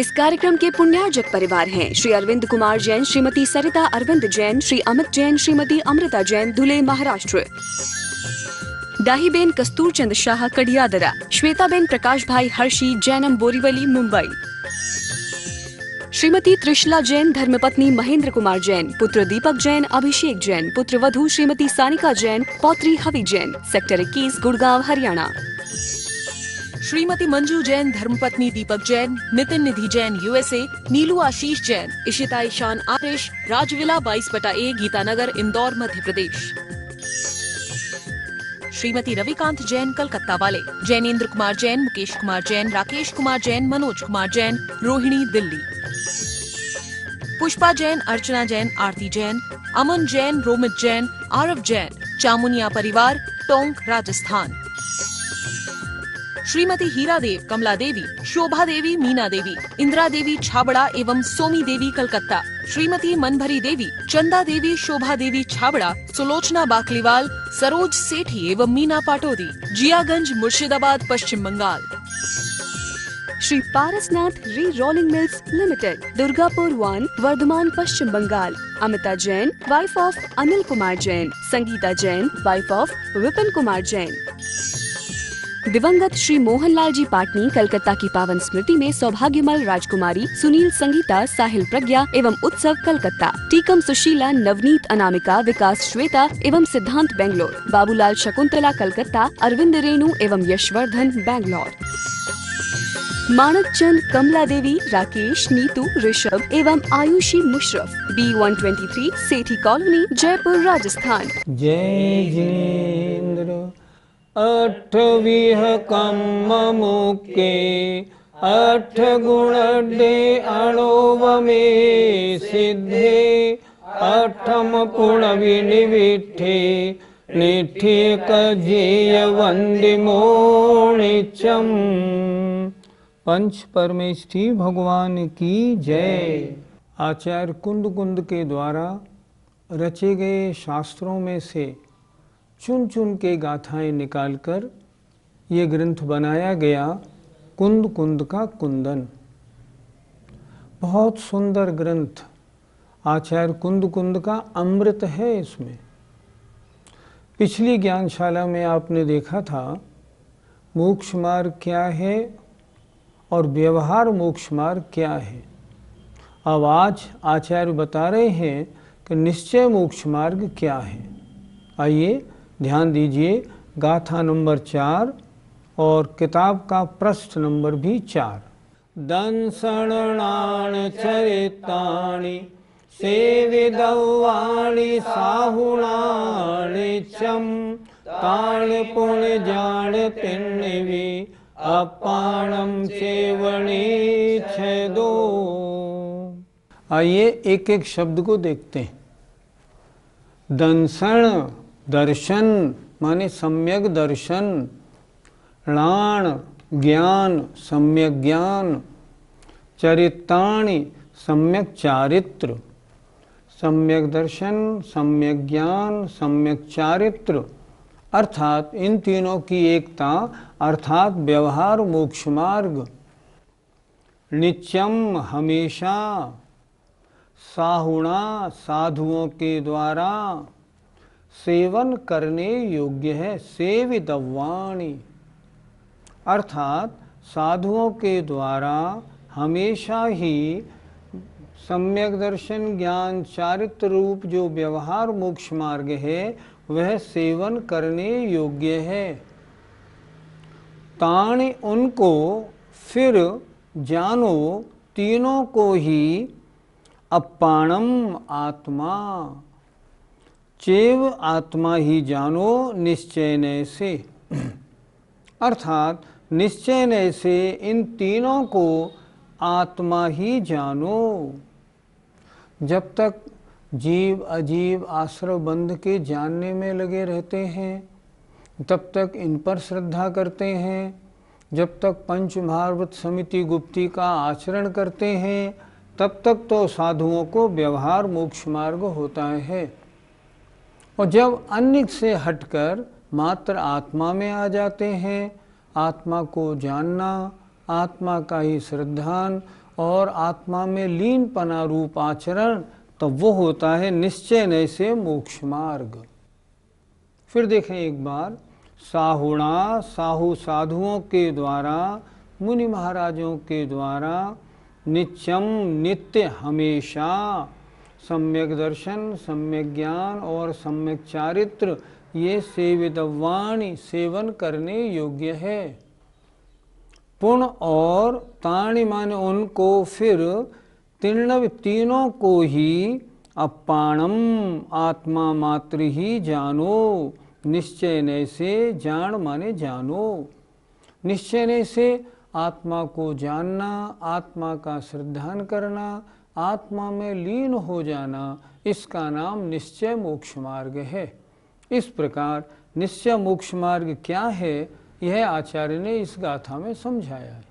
इस कार्यक्रम के पुण्यार्जक परिवार हैं श्री अरविंद कुमार जैन, श्रीमती सरिता अरविंद जैन, श्री अमित जैन, श्रीमती अमृता जैन, धुले महाराष्ट्र। दाहीबेन कस्तूरचंद शाह कडियादरा, श्वेताबेन प्रकाश भाई हर्षी, जैनम बोरीवली, मुंबई। श्रीमती त्रिशला जैन, धर्मपत्नी महेंद्र कुमार जैन, पुत्र दीपक जैन, अभिषेक जैन, पुत्र वधू श्रीमती सानिका जैन, पौत्री हवि जैन, सेक्टर 21, गुड़गांव, हरियाणा। श्रीमती मंजू जैन, धर्मपत्नी दीपक जैन, नितिन निधि जैन, यूएसए, नीलू आशीष जैन, इशिता ईशान आरिश, राजविला 22/A, गीतानगर, इंदौर, मध्य प्रदेश। श्रीमती रविकांत जैन, कलकत्ता वाले, जैनेन्द्र कुमार जैन, मुकेश कुमार जैन, राकेश कुमार जैन, मनोज कुमार जैन, रोहिणी, दिल्ली। पुष्पा जैन, अर्चना जैन, आरती जैन, अमन जैन, रोमित जैन, आरव जैन, चामुनिया परिवार, टोंक, राजस्थान। श्रीमती हीरा देव, कमला देवी, शोभा देवी, मीना देवी, इंदिरा देवी छाबड़ा एवं सोमी देवी, कलकत्ता। श्रीमती मनभरी देवी, चंदा देवी, शोभा देवी छाबड़ा, सुलोचना बाकलीवाल, सरोज सेठी एवं मीना पाटोदी, जियागंज, मुर्शिदाबाद, पश्चिम Bengal. Shri Parasnath re rolling mills limited, Durgapur 1, Bardhaman, Paschim Bengal. Amita Jain, wife of Anil Kumar Jain, Sangeeta Jain, wife of Vipin Kumar Jain. दिवंगत श्री मोहनलाल जी पाटनी, कलकत्ता की पावन स्मृति में सौभाग्यमल राजकुमारी, सुनील संगीता, साहिल प्रज्ञा एवं उत्सव, कलकत्ता। टीकम सुशीला, नवनीत अनामिका, विकास श्वेता एवं सिद्धांत, बेंगलोर। बाबूलाल शकुंतला, कलकत्ता, अरविंद रेणु एवं यशवर्धन, बैंगलोर। मानक चंद, कमला देवी, राकेश, नीतू, ऋषभ एवं आयुषी मुशरफ, B123, सेठी कॉलोनी, जयपुर, राजस्थान। जय जिनेन्द्र अठविह कम्म मुके, अठ गुण डे अणोव में सिद्धे, अठम पुण विनिविठे, निठे कजेय वंदिमो निचम। पंच परमेष्ठी भगवान की जय। आचार्य कुंद कुंद के द्वारा रचे गए शास्त्रों में से चुन चुन के गाथाएं निकालकर ये ग्रंथ बनाया गया, कुंद कुंद का कुंदन। बहुत सुंदर ग्रंथ आचार्य कुंद कुंद का अमृत है इसमें। पिछली ज्ञानशाला में आपने देखा था मोक्ष मार्ग क्या है और व्यवहार मोक्ष मार्ग क्या है। अब आज आचार्य बता रहे हैं कि निश्चय मोक्ष मार्ग क्या है। आइए ध्यान दीजिए, गाथा नंबर 4 और किताब का पृष्ठ नंबर भी 4। दंसणान चरितानि सेविदवाणि साहुणानि चम, ताण पुण जान पिन्नवि अपाणम सेवणे छदो। आइए एक एक शब्द को देखते हैं। दंसण, दर्शन माने सम्यक दर्शन, णाण ज्ञान, सम्यक ज्ञान, चरिताणि सम्यक चारित्र, सम्यक दर्शन, सम्यक ज्ञान, सम्यक चारित्र अर्थात इन तीनों की एकता अर्थात व्यवहार मोक्ष मार्ग। नित्यम हमेशा, साहुणा साधुओं के द्वारा, सेवन करने योग्य है। सेवितव्वाणि अर्थात साधुओं के द्वारा हमेशा ही सम्यक दर्शन, ज्ञान, चारित्र रूप जो व्यवहार मोक्ष मार्ग है वह सेवन करने योग्य है। ताण उनको, फिर जानो तीनों को ही, अपाणम आत्मा, चेव आत्मा ही जानो निश्चय से। अर्थात निश्चय से इन तीनों को आत्मा ही जानो। जब तक जीव अजीव आश्रव बंध के जानने में लगे रहते हैं तब तक इन पर श्रद्धा करते हैं। जब तक पंच महाभृत समिति गुप्ती का आचरण करते हैं तब तक तो साधुओं को व्यवहार मोक्ष मार्ग होता है। और जब अन्य से हटकर मात्र आत्मा में आ जाते हैं, आत्मा को जानना, आत्मा का ही श्रद्धान और आत्मा में लीन पना रूप आचरण, तो वो होता है निश्चय नय से मोक्ष मार्ग। फिर देखें एक बार, साहुणा साहु साधुओं के द्वारा, मुनि महाराजों के द्वारा, नित्यम नित्य हमेशा सम्यक दर्शन, सम्यक ज्ञान और सम्यक चारित्र ये सेवितवाणी सेवन करने योग्य है। पुण्य और ताणी माने उनको, फिर तीनों को ही अपाणम आत्मा मात्र ही जानो, निश्चय नय से जान माने जानो। निश्चय नय से आत्मा को जानना, आत्मा का श्रद्धान करना, आत्मा में लीन हो जाना, इसका नाम निश्चय मोक्ष मार्ग है। इस प्रकार निश्चय मोक्ष मार्ग क्या है, यह आचार्य ने इस गाथा में समझाया है।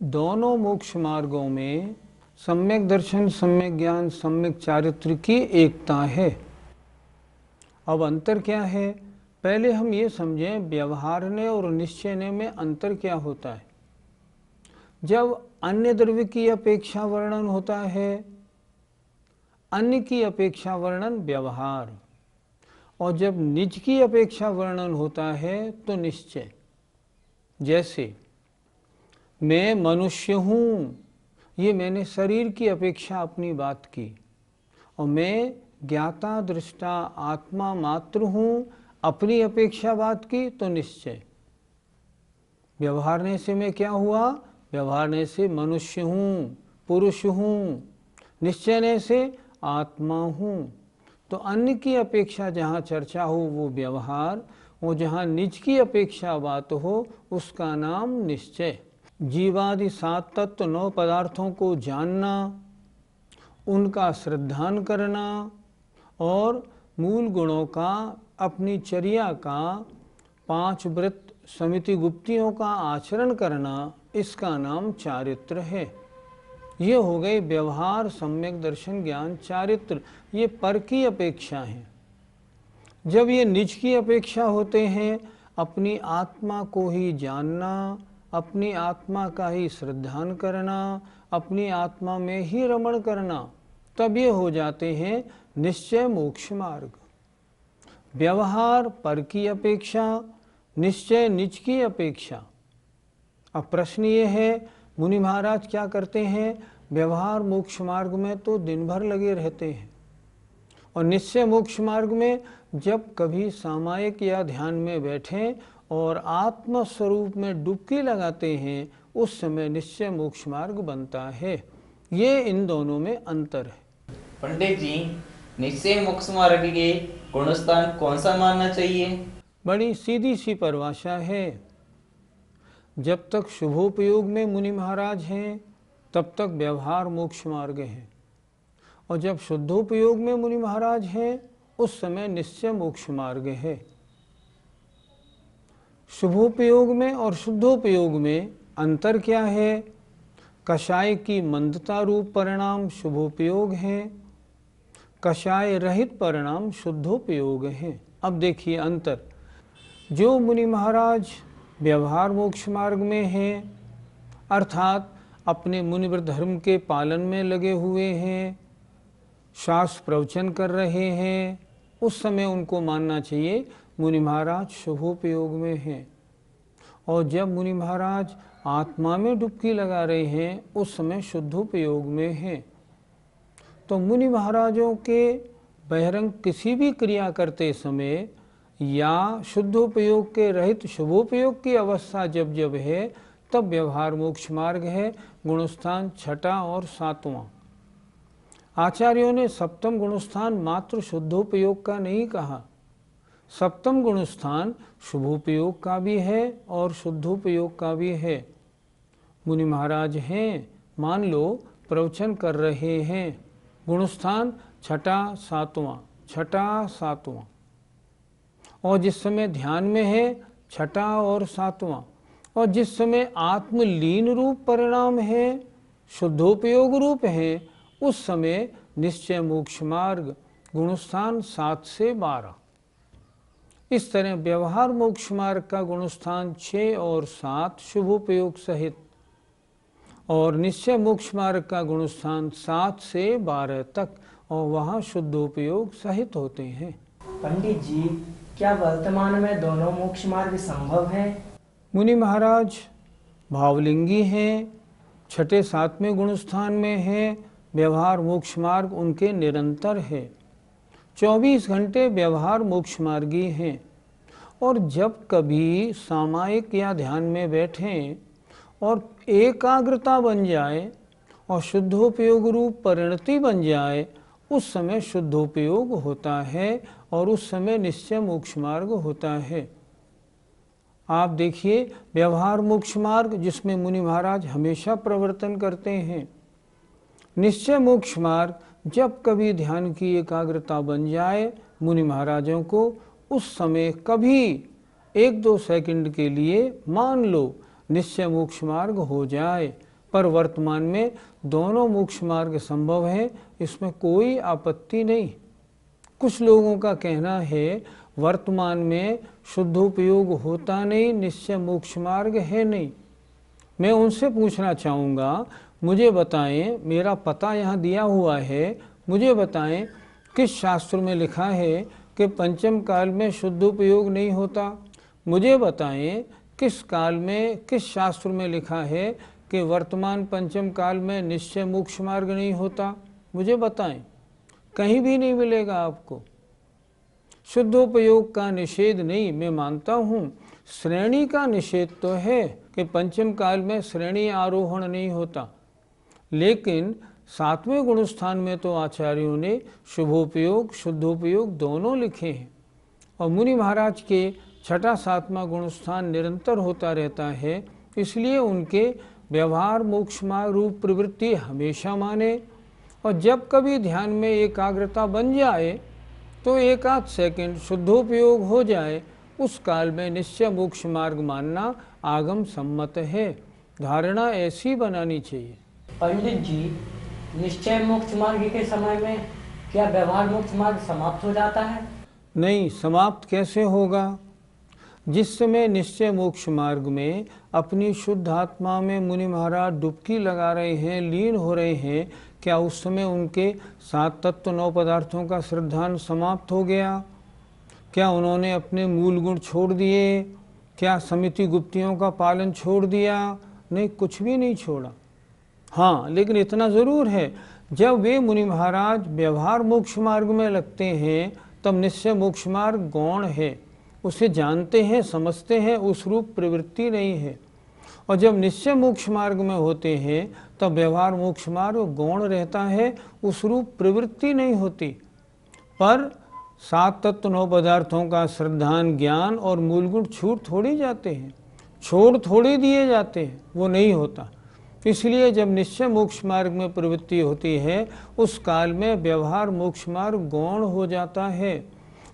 दोनों मोक्ष मार्गों में सम्यक दर्शन, सम्यक ज्ञान, सम्यक चारित्र की एकता है। अब अंतर क्या है, पहले हम ये समझें व्यवहारने और निश्चयने में अंतर क्या होता है। जब अन्य द्रव्य की अपेक्षा वर्णन होता है, अन्य की अपेक्षा वर्णन व्यवहार, और जब निज की अपेक्षा वर्णन होता है तो निश्चय। जैसे मैं मनुष्य हूँ, ये मैंने शरीर की अपेक्षा अपनी बात की, और मैं ज्ञाता दृष्टा आत्मा मात्र हूँ, अपनी अपेक्षा बात की, तो निश्चय। व्यवहारने से मैं क्या हुआ, व्यवहारने से मनुष्य हूँ, पुरुष हूँ। निश्चयने से आत्मा हूँ। तो अन्य की अपेक्षा जहाँ चर्चा हो वो व्यवहार, और जहाँ निज की अपेक्षा बात हो उसका नाम निश्चय। जीवादि 7 तत्व 9 पदार्थों को जानना, उनका श्रद्धान करना और मूल गुणों का, अपनी चर्या का, 5 व्रत समिति गुप्तियों का आचरण करना, इसका नाम चारित्र है। ये हो गए व्यवहार, सम्यक दर्शन, ज्ञान, चारित्र, ये पर की अपेक्षा है। जब ये निज की अपेक्षा होते हैं, अपनी आत्मा को ही जानना, अपनी आत्मा का ही श्रद्धान करना, अपनी आत्मा में ही रमण करना, तब ये हो जाते हैं निश्चय मोक्ष मार्ग। व्यवहार पर की अपेक्षा, निश्चय निज की अपेक्षा। अब प्रश्न ये है, मुनि महाराज क्या करते हैं, व्यवहार मोक्ष मार्ग में तो दिन भर लगे रहते हैं, और निश्चय मोक्ष मार्ग में जब कभी सामायिक या ध्यान में बैठें और आत्म स्वरूप में डुबकी लगाते हैं, उस समय निश्चय मोक्ष मार्ग बनता है। ये इन दोनों में अंतर है। पंडित जी, निश्चय मोक्ष मार्ग के गुणस्थान कौन सा मानना चाहिए? बड़ी सीधी सी परिभाषा है। जब तक शुभोपयोग में मुनि महाराज हैं, तब तक व्यवहार मोक्ष मार्ग है, और जब शुद्धोपयोग में मुनि महाराज हैं, उस समय निश्चय मोक्ष मार्ग है। शुभोपयोग में और शुद्धोपयोग में अंतर क्या है? कषाय की मंदता रूप परिणाम शुभोपयोग है, कषाय रहित परिणाम शुद्धोपयोग है। अब देखिए अंतर। जो मुनि महाराज व्यवहार मोक्ष मार्ग में हैं, अर्थात अपने मुनिव्रत धर्म के पालन में लगे हुए हैं, शास्त्र प्रवचन कर रहे हैं, उस समय उनको मानना चाहिए मुनि महाराज शुभोपयोग में हैं। और जब मुनि महाराज आत्मा में डुबकी लगा रहे हैं, उस समय शुद्धोपयोग में हैं। तो मुनि महाराजों के बहिरंग किसी भी क्रिया करते समय या शुद्धोपयोग के रहित शुभोपयोग की अवस्था जब जब है, तब व्यवहार मोक्ष मार्ग है। गुणस्थान 6वां और 7वां। आचार्यों ने 7म गुणस्थान मात्र शुद्धोपयोग का नहीं कहा, 7म गुणस्थान शुभोपयोग का भी है और शुद्धोपयोग का भी है। मुनि महाराज हैं, मान लो प्रवचन कर रहे हैं, गुणस्थान 6वां 7वां, और जिस समय ध्यान में है 6वां और 7वां, और जिस समय आत्मलीन रूप परिणाम है, शुद्धोपयोग रूप है, उस समय निश्चय मोक्ष मार्ग गुणस्थान 7 से 12। इस तरह व्यवहार मोक्ष मार्ग का गुणस्थान 6 और 7 शुभोपयोग सहित, और निश्चय मोक्ष मार्ग का गुणस्थान 7 से 12 तक, और वहाँ शुद्धोपयोग सहित होते हैं। पंडित जी, क्या वर्तमान में दोनों मोक्ष मार्ग संभव है? मुनि महाराज भावलिंगी हैं, 6ठे 7वें गुणस्थान में है। व्यवहार मोक्ष मार्ग उनके निरंतर है, 24 घंटे व्यवहार मोक्ष मार्गी हैं। और जब कभी सामायिक या ध्यान में बैठें और एकाग्रता बन जाए और शुद्धोपयोग रूप परिणति बन जाए, उस समय शुद्धोपयोग होता है और उस समय निश्चय मोक्ष मार्ग होता है। आप देखिए, व्यवहार मोक्ष मार्ग जिसमें मुनि महाराज हमेशा प्रवर्तन करते हैं। निश्चय मोक्ष मार्ग जब कभी ध्यान की एकाग्रता बन जाए मुनि महाराजों को, उस समय कभी 1-2 सेकंड के लिए मान लो निश्चय मोक्ष मार्ग हो जाए। पर वर्तमान में दोनों मोक्ष मार्ग संभव है, इसमें कोई आपत्ति नहीं। कुछ लोगों का कहना है वर्तमान में शुद्धोपयोग होता नहीं, निश्चय मोक्ष मार्ग है नहीं। मैं उनसे पूछना चाहूँगा, मुझे बताएं, मेरा पता यहाँ दिया हुआ है, मुझे बताएं किस शास्त्र में लिखा है कि पंचम काल में शुद्धोपयोग नहीं होता। मुझे बताएं किस काल में, किस शास्त्र में लिखा है कि वर्तमान पंचम काल में निश्चय मोक्ष मार्ग नहीं होता। मुझे बताएं, कहीं भी नहीं मिलेगा आपको। शुद्धोपयोग का निषेध नहीं, मैं मानता हूँ श्रेणी का निषेध तो है कि पंचम काल में श्रेणी आरोहण नहीं होता, लेकिन 7वें गुणस्थान में तो आचार्यों ने शुभोपयोग शुद्धोपयोग दोनों लिखे हैं। और मुनि महाराज के 6ठा 7वां गुणस्थान निरंतर होता रहता है, इसलिए उनके व्यवहार मोक्ष मार्ग रूप प्रवृत्ति हमेशा माने। और जब कभी ध्यान में एकाग्रता बन जाए तो 1-8 सेकंड शुद्धोपयोग हो जाए, उस काल में निश्चय मोक्ष मार्ग मानना आगम सम्मत है। धारणा ऐसी बनानी चाहिए। पंडित जी, निश्चय मोक्ष मार्ग के समय में क्या व्यवहार मोक्ष मार्ग समाप्त हो जाता है? नहीं, समाप्त कैसे होगा? जिस समय निश्चय मोक्ष मार्ग में अपनी शुद्ध आत्मा में मुनि महाराज डुबकी लगा रहे हैं, लीन हो रहे हैं, क्या उस समय उनके 7 तत्व 9 पदार्थों का श्रद्धान समाप्त हो गया? क्या उन्होंने अपने मूल गुण छोड़ दिए? क्या समिति गुप्तियों का पालन छोड़ दिया? नहीं, कुछ भी नहीं छोड़ा। हाँ, लेकिन इतना ज़रूर है, जब वे मुनि महाराज व्यवहार मोक्ष मार्ग में लगते हैं तब निश्चय मोक्ष मार्ग गौण है, उसे जानते हैं, समझते हैं, उस रूप प्रवृत्ति नहीं है। और जब निश्चय मोक्ष मार्ग में होते हैं तब व्यवहार मोक्ष मार्ग गौण रहता है, उस रूप प्रवृत्ति नहीं होती। पर 7 तत्व 9 पदार्थों का श्रद्धान ज्ञान और मूलगुण छूट थोड़ी जाते हैं, छोड़ थोड़ी दिए जाते हैं, वो नहीं होता। इसलिए जब निश्चय मोक्ष मार्ग में प्रवृत्ति होती है, उस काल में व्यवहार मोक्ष मार्ग गौण हो जाता है।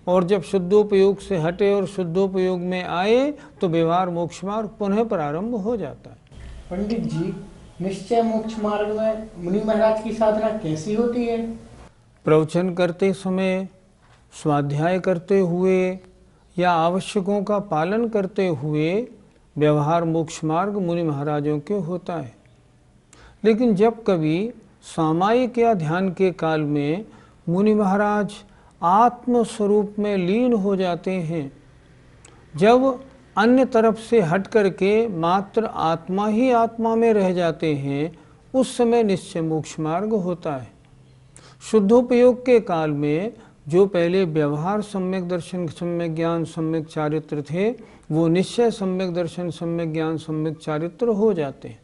और जब शुद्धोपयोग से हटे और शुद्धोपयोग में आए तो व्यवहार मोक्ष मार्ग पुनः प्रारंभ हो जाता है। पंडित जी, निश्चय मोक्ष मार्ग में मुनि महाराज की साधना कैसी होती है? प्रवचन करते समय, स्वाध्याय करते हुए या आवश्यकों का पालन करते हुए व्यवहार मोक्ष मार्ग मुनि महाराजों के होता है। लेकिन जब कभी सामायिक या ध्यान के काल में मुनि महाराज आत्म स्वरूप में लीन हो जाते हैं, जब अन्य तरफ से हट करके मात्र आत्मा ही आत्मा में रह जाते हैं, उस समय निश्चय मोक्ष मार्ग होता है। शुद्धोपयोग के काल में जो पहले व्यवहार सम्यक दर्शन सम्यक ज्ञान सम्यक चारित्र थे, वो निश्चय सम्यक दर्शन सम्यक ज्ञान सम्यक चारित्र हो जाते हैं।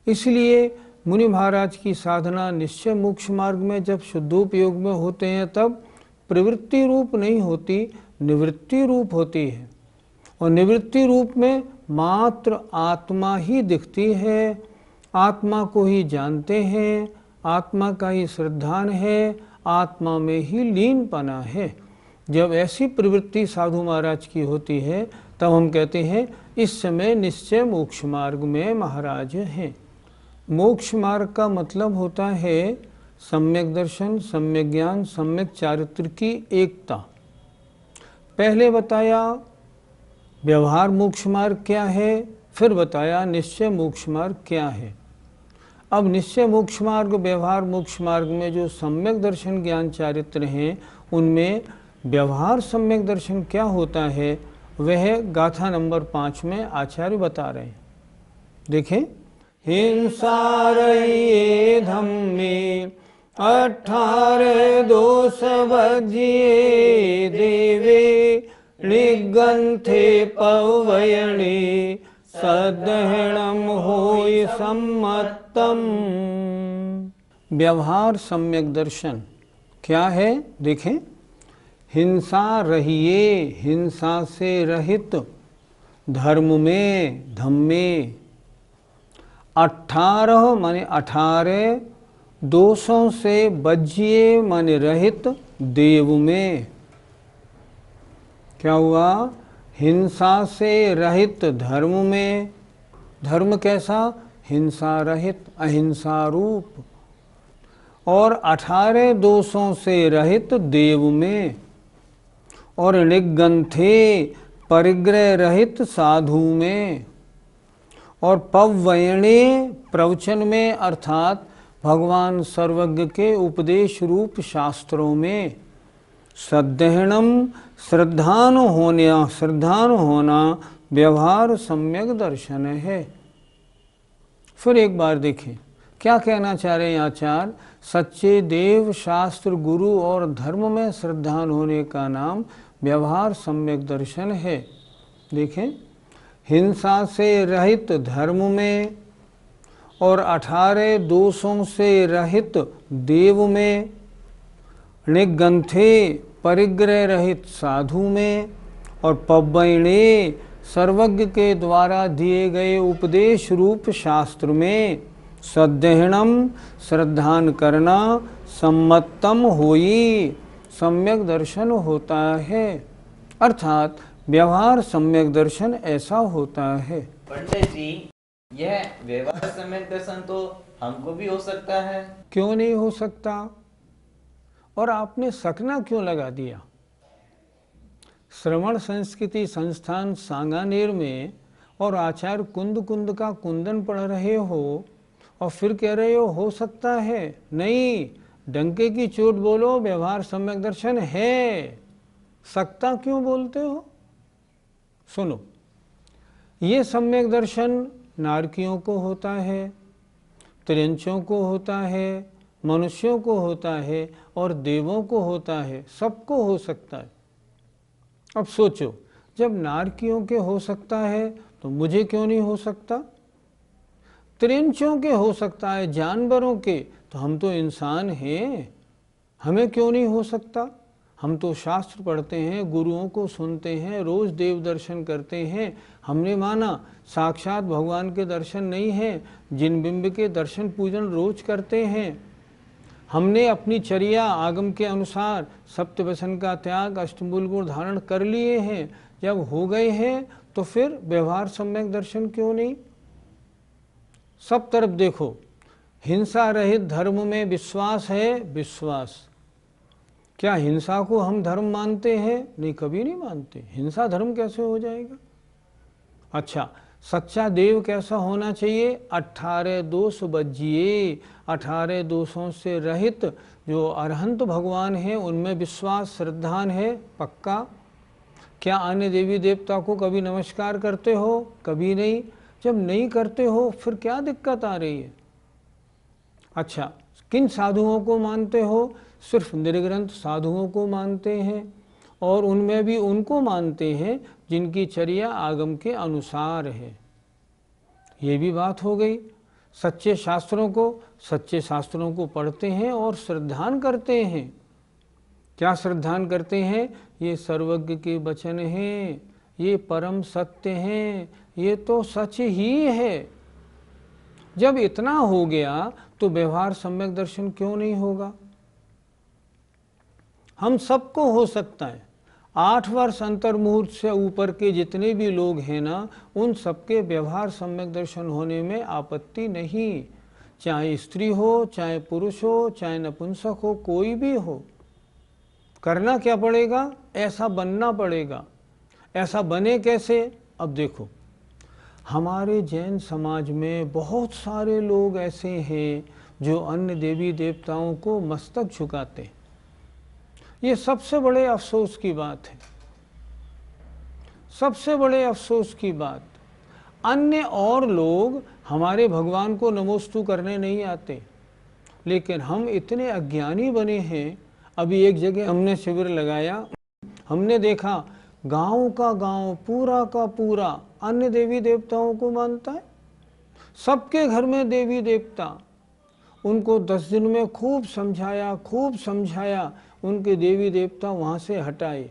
इसलिए मुनि महाराज की साधना निश्चय मोक्ष मार्ग में जब शुद्धोपयोग में होते हैं तब प्रवृत्ति रूप नहीं होती, निवृत्ति रूप होती है। और निवृत्ति रूप में मात्र आत्मा ही दिखती है, आत्मा को ही जानते हैं, आत्मा का ही श्रद्धान है, आत्मा में ही लीनपना है। जब ऐसी प्रवृत्ति साधु महाराज की होती है तब हम कहते हैं इस समय निश्चय मोक्ष मार्ग में महाराज हैं। मोक्ष मार्ग का मतलब होता है सम्यक दर्शन, सम्यक ज्ञान, सम्यक चारित्र की एकता। पहले बताया व्यवहार मोक्ष मार्ग क्या है, फिर बताया निश्चय मोक्ष मार्ग क्या है। अब निश्चय मोक्ष मार्ग, व्यवहार मोक्ष मार्ग में जो सम्यक दर्शन ज्ञान चारित्र हैं, उनमें व्यवहार सम्यक दर्शन क्या होता है वह गाथा नंबर 5 में आचार्य बता रहे हैं। देखें, हिंसा रहिए धम्मे 18 दोष भजिए देवे निगंथे पवयणे सदहणम होय सम्मतम। व्यवहार सम्यक दर्शन क्या है? देखें, हिंसा रहिए, हिंसा से रहित, धर्म में, धम्मे 18 माने 18 दोषों से बजिए माने रहित, देव में। क्या हुआ? हिंसा से रहित धर्म में। धर्म कैसा? हिंसा रहित, अहिंसा रूप। और 18 दोषों से रहित देव में। और निगंथे परिग्रह रहित साधु में। और पवयणे प्रवचन में, अर्थात भगवान सर्वज्ञ के उपदेश रूप शास्त्रों में। श्रद्धेणम श्रद्धान होना व्यवहार सम्यक दर्शन है। फिर एक बार देखें क्या कहना चाह रहे हैं आचार्य। सच्चे देव, शास्त्र, गुरु और धर्म में श्रद्धान होने का नाम व्यवहार सम्यक दर्शन है। देखें, हिंसा से रहित धर्म में और 18 दोषों से रहित देव में, निगंथे परिग्रह रहित साधु में, और पवयणे सर्वज्ञ के द्वारा दिए गए उपदेश रूप शास्त्र में। सद्देहणम श्रद्धान करना, सम्मतम होई सम्यक दर्शन होता है। अर्थात व्यवहार सम्यक दर्शन ऐसा होता है। पंडित जी, यह व्यवहार सम्यक दर्शन तो हमको भी हो सकता है? क्यों नहीं हो सकता? और आपने सकना क्यों लगा दिया? श्रवण संस्कृति संस्थान सांगानेर में और आचार्य कुंद का कुंदन पढ़ रहे हो और फिर कह रहे हो सकता है? नहीं, डंके की चोट बोलो, व्यवहार सम्यक दर्शन है। सकता क्यों बोलते हो? सुनो, ये सम्यक दर्शन नारकियों को होता है, त्रियंचों को होता है, मनुष्यों को होता है और देवों को होता है, सबको हो सकता है। अब सोचो, जब नारकियों के हो सकता है तो मुझे क्यों नहीं हो सकता? त्रियंचों के हो सकता है, जानवरों के, तो हम तो इंसान हैं, हमें क्यों नहीं हो सकता? हम तो शास्त्र पढ़ते हैं, गुरुओं को सुनते हैं, रोज देव दर्शन करते हैं। हमने माना साक्षात भगवान के दर्शन नहीं है, जिन बिंब के दर्शन पूजन रोज करते हैं। हमने अपनी चर्या आगम के अनुसार सप्तव्यसन का त्याग, अष्टमूल गुण धारण कर लिए हैं। जब हो गए हैं तो फिर व्यवहार सम्यक दर्शन क्यों नहीं? सब तरफ देखो, हिंसा रहित धर्म में विश्वास है, विश्वास। क्या हिंसा को हम धर्म मानते हैं? नहीं, कभी नहीं मानते। हिंसा धर्म कैसे हो जाएगा? अच्छा, सच्चा देव कैसा होना चाहिए? 18 दोष बजिए, 18 दोषों से रहित जो अरहंत भगवान हैं उनमें विश्वास, श्रद्धान है, पक्का। क्या अन्य देवी देवता को कभी नमस्कार करते हो? कभी नहीं। जब नहीं करते हो फिर क्या दिक्कत आ रही है? अच्छा, किन साधुओं को मानते हो? सिर्फ निर्ग्रंथ साधुओं को मानते हैं, और उनमें भी उनको मानते हैं जिनकी चर्या आगम के अनुसार है। ये भी बात हो गई। सच्चे शास्त्रों को पढ़ते हैं और श्रद्धान करते हैं। क्या श्रद्धान करते हैं? ये सर्वज्ञ के वचन हैं, ये परम सत्य हैं, ये तो सच ही है। जब इतना हो गया तो व्यवहार सम्यक दर्शन क्यों नहीं होगा? हम सबको हो सकता है। 8 वर्ष अंतर्मुहूर्त से ऊपर के जितने भी लोग हैं ना, उन सबके व्यवहार सम्यक दर्शन होने में आपत्ति नहीं। चाहे स्त्री हो, चाहे पुरुष हो, चाहे नपुंसक हो, कोई भी हो। करना क्या पड़ेगा? ऐसा बनना पड़ेगा। ऐसा बने कैसे? अब देखो, हमारे जैन समाज में बहुत सारे लोग ऐसे हैं जो अन्य देवी देवताओं को मस्तक झुकाते हैं। ये सबसे बड़े अफसोस की बात है, सबसे बड़े अफसोस की बात। अन्य और लोग हमारे भगवान को नमोस्तु करने नहीं आते, लेकिन हम इतने अज्ञानी बने हैं। अभी एक जगह हमने शिविर लगाया, हमने देखा गांव का गांव पूरा का पूरा अन्य देवी देवताओं को मानता है। सबके घर में देवी देवता। उनको 10 दिन में खूब समझाया, उनके देवी देवता वहाँ से हटाए।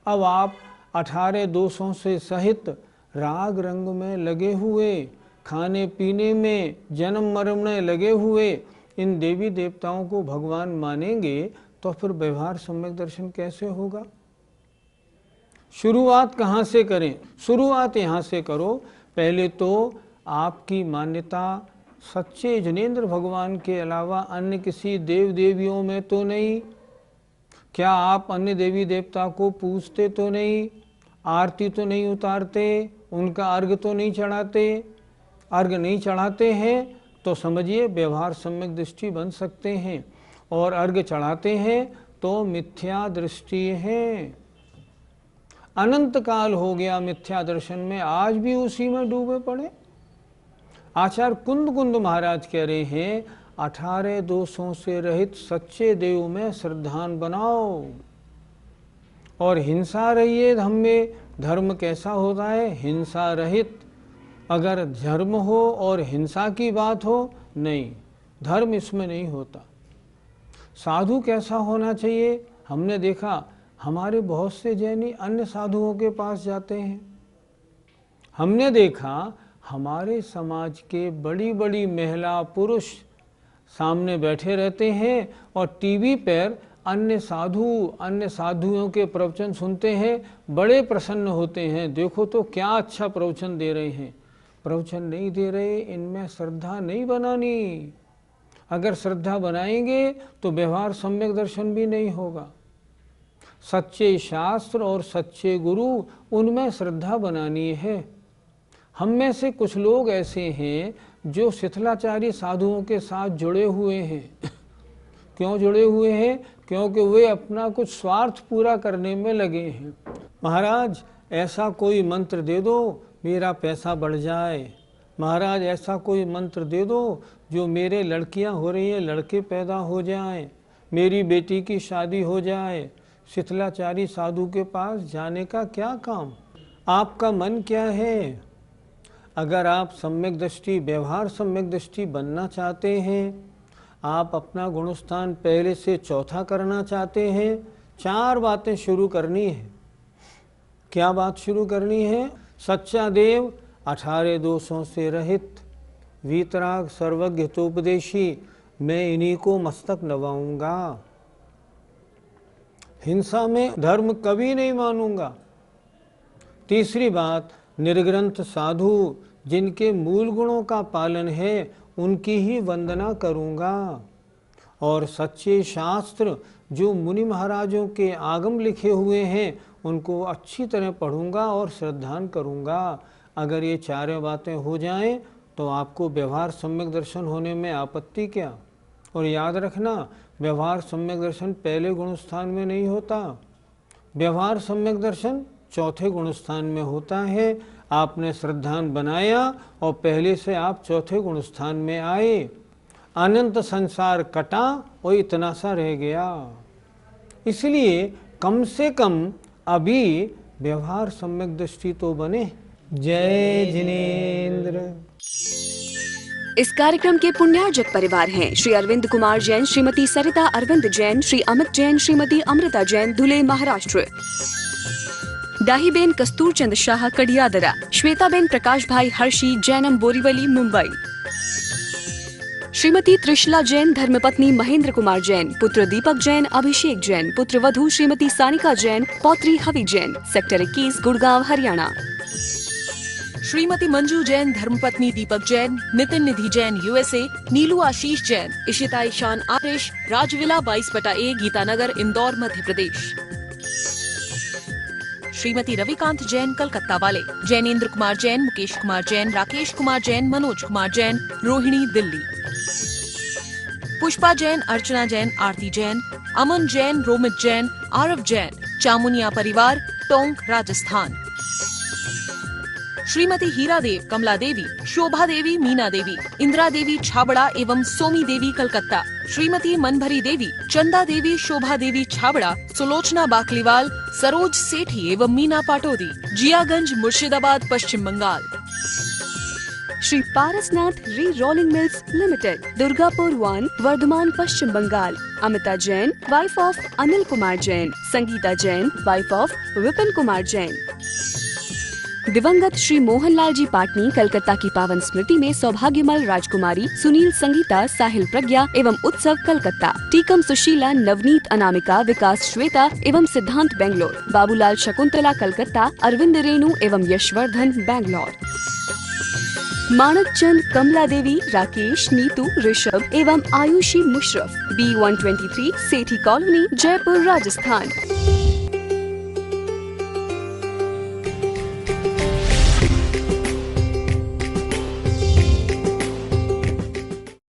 अब आप 18 दोषों से सहित राग रंग में लगे हुए, खाने पीने में, जन्म मरण में लगे हुए इन देवी देवताओं को भगवान मानेंगे तो फिर व्यवहार सम्यक दर्शन कैसे होगा? शुरुआत कहाँ से करें? शुरुआत यहाँ से करो। पहले तो आपकी मान्यता सच्चे जनेंद्र भगवान के अलावा अन्य किसी देव देवियों में तो नहीं। क्या आप अन्य देवी देवता को पूजते तो नहीं? आरती तो नहीं उतारते? उनका अर्घ तो नहीं चढ़ाते? अर्घ नहीं चढ़ाते हैं तो समझिए व्यवहार सम्यक दृष्टि बन सकते हैं, और अर्घ चढ़ाते हैं तो मिथ्या दृष्टि है। अनंत काल हो गया मिथ्या दर्शन में, आज भी उसी में डूबे पड़े। आचार्य कुंद महाराज कह रहे हैं 18 दोषों से रहित सच्चे देव में श्रद्धान बनाओ और हिंसा रहिए। हमें धर्म कैसा होता है? हिंसा रहित। अगर धर्म हो और हिंसा की बात हो, नहीं, धर्म इसमें नहीं होता। साधु कैसा होना चाहिए? हमने देखा हमारे बहुत से जैनी अन्य साधुओं के पास जाते हैं। हमने देखा हमारे समाज के बड़ी बड़ी महिला पुरुष सामने बैठे रहते हैं और टीवी पर अन्य साधुओं के प्रवचन सुनते हैं, बड़े प्रसन्न होते हैं। देखो तो क्या अच्छा प्रवचन दे रहे हैं। प्रवचन नहीं दे रहे, इनमें श्रद्धा नहीं बनानी। अगर श्रद्धा बनाएंगे तो व्यवहार सम्यक दर्शन भी नहीं होगा। सच्चे शास्त्र और सच्चे गुरु, उनमें श्रद्धा बनानी है। हम में से कुछ लोग ऐसे हैं जो शिथिलाचारी साधुओं के साथ जुड़े हुए हैं। क्यों जुड़े हुए हैं? क्योंकि वे अपना कुछ स्वार्थ पूरा करने में लगे हैं। महाराज ऐसा कोई मंत्र दे दो मेरा पैसा बढ़ जाए, महाराज ऐसा कोई मंत्र दे दो जो मेरे लड़कियां हो रही हैं लड़के पैदा हो जाएं, मेरी बेटी की शादी हो जाए। शिथिलाचारी साधु के पास जाने का क्या काम? आपका मन क्या है? अगर आप सम्यक दृष्टि, व्यवहार सम्यक दृष्टि बनना चाहते हैं, आप अपना गुणस्थान पहले से चौथा करना चाहते हैं, 4 बातें शुरू करनी है। क्या बात शुरू करनी है? सच्चा देव, 18 दोषों से रहित, वीतराग, सर्वज्ञ हितोपदेशी, मैं इन्हीं को मस्तक नवाऊंगा। हिंसा में धर्म कभी नहीं मानूंगा। तीसरी बात, निर्ग्रंथ साधु जिनके मूल गुणों का पालन है उनकी ही वंदना करूंगा, और सच्चे शास्त्र जो मुनि महाराजों के आगम लिखे हुए हैं उनको अच्छी तरह पढ़ूंगा और श्रद्धान करूंगा। अगर ये 4 बातें हो जाएं तो आपको व्यवहार सम्यक दर्शन होने में आपत्ति क्या? और याद रखना, व्यवहार सम्यक दर्शन पहले गुणस्थान में नहीं होता, व्यवहार सम्यक दर्शन चौथे गुणस्थान में होता है। आपने श्रद्धान बनाया और पहले से आप चौथे गुणस्थान में आए, अनंत संसार कटा और इतना सा रह गया। इसलिए कम से कम अभी व्यवहार सम्यक दृष्टि तो बने। जय जिनेंद्र। इस कार्यक्रम के पुण्यार्जक परिवार हैं श्री अरविंद कुमार जैन, श्रीमती सरिता अरविंद जैन, श्री अमित जैन, श्रीमती अमृता जैन, धुले, महाराष्ट्र। दाहीबेन कस्तूरचंद शाह, कडियादरा। श्वेताबेन प्रकाश भाई हर्षी, जैनम, बोरीवली, मुंबई। श्रीमती त्रिशला जैन, धर्मपत्नी महेंद्र कुमार जैन, पुत्र दीपक जैन, अभिषेक जैन, पुत्र वधू श्रीमती सानिका जैन, पौत्री हवि जैन, सेक्टर 21, गुड़गांव, हरियाणा। श्रीमती मंजू जैन, धर्मपत्नी दीपक जैन, नितिन निधि जैन, यूएसए, नीलू आशीष जैन, इशिता ईशान आतिश, राजविला 22/A, गीतानगर, इंदौर, मध्य प्रदेश। श्रीमती रविकांत जैन कलकत्ता वाले, जैनेन्द्र कुमार जैन, मुकेश कुमार जैन, राकेश कुमार जैन, मनोज कुमार जैन, रोहिणी दिल्ली। पुष्पा जैन, अर्चना जैन, आरती जैन, अमन जैन, रोमित जैन, आरव जैन, चामुनिया परिवार, टोंक, राजस्थान। श्रीमती हीरा देव, कमला देवी, शोभा देवी, मीना देवी, इंदिरा देवी छाबड़ा एवं सोमी देवी कलकत्ता। श्रीमती मनभरी देवी, चंदा देवी, शोभा देवी छाबड़ा, सुलोचना बाकलीवाल, सरोज सेठी एवं मीना पाटोदी, जियागंज, मुर्शिदाबाद, पश्चिम Bengal. Shri Parasnath re rolling mills limited, Durgapur 1, Bardhaman, Paschim Bengal. Amita Jain, wife of Anil Kumar Jain. Sangeeta Jain, wife of Vipin Kumar Jain. दिवंगत श्री मोहनलाल जी पाटनी कलकत्ता की पावन स्मृति में सौभाग्यमल राजकुमारी, सुनील संगीता, साहिल प्रज्ञा एवं उत्सव कलकत्ता। टीकम सुशीला, नवनीत अनामिका, विकास श्वेता एवं सिद्धांत बेंगलोर। बाबूलाल शकुंतला कलकत्ता, अरविंद रेणु एवं यशवर्धन बैंगलोर। मानक चंद, कमला देवी, राकेश, नीतू, ऋषभ एवं आयुषी मुशरफ, B123 सेठी कॉलोनी, जयपुर, राजस्थान।